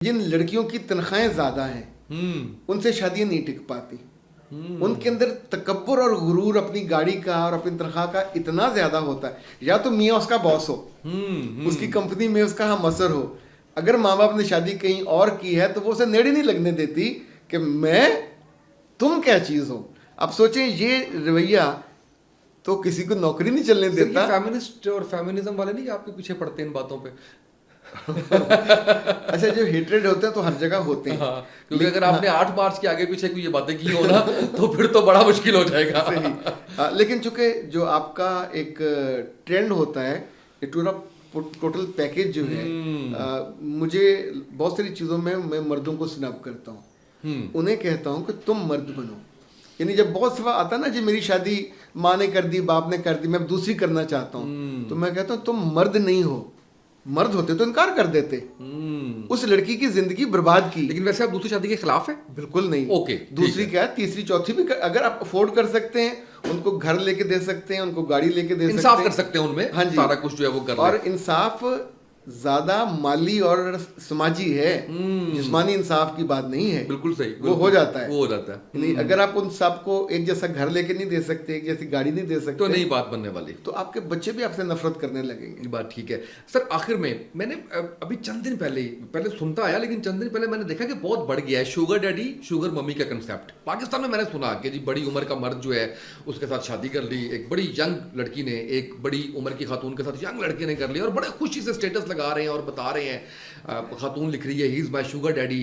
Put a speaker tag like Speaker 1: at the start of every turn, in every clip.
Speaker 1: जिन लड़कियों की तनख्वाहें ज्यादा हैं उनसे शादियां नहीं टिक पाती। उनके अंदर तकब्बुर और गुरूर अपनी गाड़ी का और अपनी तनख्वाह का इतना ज्यादा होता है। या तो मियाँ उसका बॉस हो, उसकी कंपनी में उसका हम असर हो। अगर माँ बाप ने शादी कहीं और की है तो वो उसे नेड़ी नहीं लगने देती कि मैं तुम क्या चीज हो। अब सोचें, ये रवैया तो किसी को नौकरी नहीं चलने देता।
Speaker 2: फेमिनिस्ट और फेमिनिज्म वाले नहीं आपके पीछे पड़ते इन बातों पे?
Speaker 1: अच्छा, जो हेट्रेड होते हैं तो हर जगह होते हैं।
Speaker 2: हाँ, क्योंकि अगर आपने 8 मार्च के आगे पीछे कोई ये बातें की हो ना तो फिर तो बड़ा मुश्किल हो जाएगा।
Speaker 1: सही। लेकिन चूंकि जो आपका एक ट्रेंड होता है, पूरा टोटल पैकेज जो है, मुझे बहुत सारी चीज़ों में मैं मर्दों को स्नैप करता हूँ। उन्हें कहता हूँ कि तुम मर्द बनो। यानी जब बहुत सफा आता है ना, जी मेरी शादी माँ ने कर दी, बाप ने कर दी, मैं दूसरी करना चाहता हूँ, तो मैं कहता हूँ तुम मर्द नहीं हो। मर्द होते तो इनकार कर देते, उस लड़की की जिंदगी बर्बाद की।
Speaker 2: लेकिन वैसे आप दूसरी शादी के खिलाफ है?
Speaker 1: बिल्कुल नहीं।
Speaker 2: ओके,
Speaker 1: दूसरी क्या है, तीसरी चौथी भी अगर आप अफोर्ड कर सकते हैं, उनको घर लेके दे सकते हैं, उनको गाड़ी लेके दे सकते हैं,
Speaker 2: इंसाफ कर सकते हैं उनमें।
Speaker 1: हाँ जी,
Speaker 2: सारा कुछ जो है वो कर
Speaker 1: और इंसाफ ज्यादा माली और समाजी है, जिस्मानी इंसाफ की बात नहीं है।
Speaker 2: बिल्कुल सही,
Speaker 1: वो हो जाता है।
Speaker 2: वो हो जाता है।
Speaker 1: नहीं, अगर आप उन सबको एक जैसा घर लेके नहीं दे सकते, एक जैसी गाड़ी नहीं दे सकते,
Speaker 2: तो नई बात बनने वाली,
Speaker 1: तो आपके बच्चे भी आपसे नफरत करने लगेंगे।
Speaker 2: बात ठीक है सर। आखिर में मैंने अभी चंद दिन पहले सुनता आया, लेकिन चंद दिन पहले मैंने देखा कि बहुत बढ़ गया है शुगर डैडी शुगर मम्मी का कंसेप्ट। पाकिस्तान में मैंने सुना कि जी बड़ी उम्र का मर्द जो है उसके साथ शादी कर ली, एक बड़ी यंग लड़की ने एक बड़ी उम्र की खातून के साथ यंग लड़के ने कर लिया, और बड़े खुशी से स्टेटस लगा रहे हैं और बता रहे हैं, खातून लिख रही है he is my sugar daddy.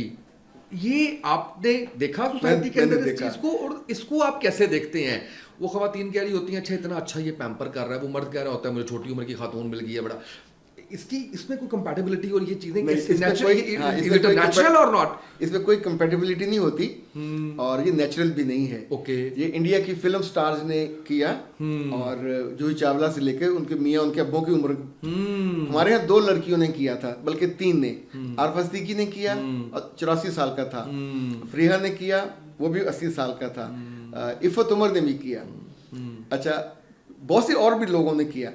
Speaker 2: ये आपने देखा सोसाइटी के अंदर इस चीज को, और इसको आप कैसे देखते हैं? वो खवातीन कह रही होती हैं अच्छा इतना अच्छा ये पैम्पर कर रहा है, वो मर्द कह रहा होता है मुझे छोटी उम्र की खातून मिल गई है बड़ा। इसमें कोई कंपैटिबिलिटी और ये चीजें नेचुरल और नॉट,
Speaker 1: इसमें कोई कंपैटिबिलिटी नहीं होती, और ये नेचुरल भी नहीं है।
Speaker 2: ओके,
Speaker 1: ये इंडिया की फिल्म स्टार्स ने किया, और जूही चावला से लेकर उनके मियाँ उनके अब्बों की उम्र, हमारे यहाँ 2 लड़कियों ने किया था, बल्कि 3 ने। आरफ सिद्दीकी ने किया और 84 साल का था। फरीहा ने किया, वो भी 80 साल का था। इफ़त उमर ने भी किया। अच्छा, बहुत से और भी लोगों ने किया।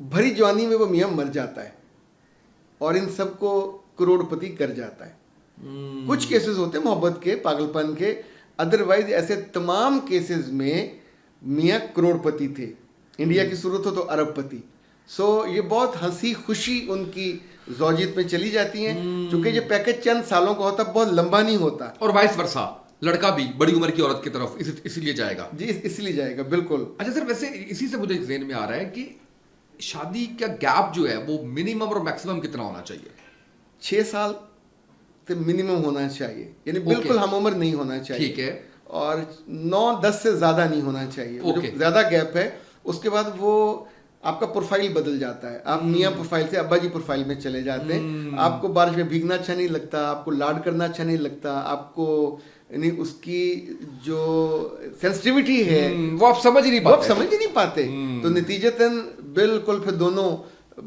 Speaker 1: भरी जवानी में वो मियाँ मर जाता है और इन सबको करोड़पति कर जाता है। कुछ केसेस होते हैं मोहब्बत के, पागलपन के, अदरवाइज ऐसे तमाम केसेस में मियाँ करोड़पति थे। इंडिया की सूरत हो तो अरबपति। सो ये बहुत हंसी खुशी उनकी ज़ौजियत में चली जाती हैं, क्योंकि ये पैकेज चंद सालों का होता, बहुत लंबा नहीं होता।
Speaker 2: और वाइस वर्सा, लड़का भी बड़ी उम्र की औरत की तरफ इसीलिए जाएगा।
Speaker 1: जी, इसलिए जाएगा, बिल्कुल।
Speaker 2: अच्छा सर, वैसे इसी से मुझे ज़हन में आ रहा है कि शादी का गैप जो है वो मिनिमम और मैक्सिमम कितना होना चाहिए?
Speaker 1: 6 साल तो मिनिमम होना चाहिए, यानी बिल्कुल हम उम्र नहीं होना चाहिए।
Speaker 2: ठीक है।
Speaker 1: और 9-10 से ज्यादा नहीं होना चाहिए। जो ज्यादा गैप है उसके बाद वो आपका प्रोफाइल बदल जाता है। आप मियाँ प्रोफाइल से अब्बा जी प्रोफाइल में चले जाते हैं। आपको बारिश में भीगना अच्छा नहीं लगता, आपको लाड करना अच्छा नहीं लगता, आपको यानी उसकी जो सेंसिटिविटी है
Speaker 2: वो आप समझ ही नहीं पाते।
Speaker 1: तो नतीजतन बिल्कुल फिर दोनों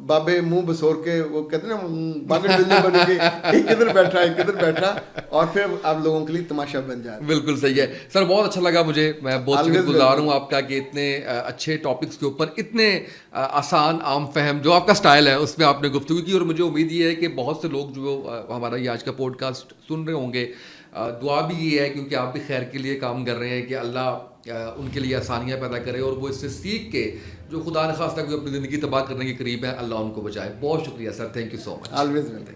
Speaker 1: बाबे मुंह बसोर के, वो कहते हैं ना, बागड़ बिल्ली बन के एक किधर बैठा एक किधर बैठा, और फिर आप लोगों के लिए तमाशा बन जाए।
Speaker 2: बिल्कुल सही है सर, बहुत अच्छा लगा मुझे। मैं बहुत शुक्रगुजार हूँ आपका कि इतने अच्छे टॉपिक्स के ऊपर इतने आसान आम फहम जो आपका स्टाइल है उसमें आपने गुफ्तगू की, और मुझे उम्मीद ये है कि बहुत से लोग जो हमारा ये आज का पॉडकास्ट सुन रहे होंगे, दुआ भी ये है क्योंकि आप भी खैर के लिए काम कर रहे हैं कि अल्लाह उनके लिए आसानियाँ पैदा करे, और वो इससे सीख के जो खुदा न खास्ता कोई अपनी ज़िंदगी तबाह करने के करीब है, अल्लाह उनको बचाए। बहुत शुक्रिया sir, thank you so much.
Speaker 1: Always welcome.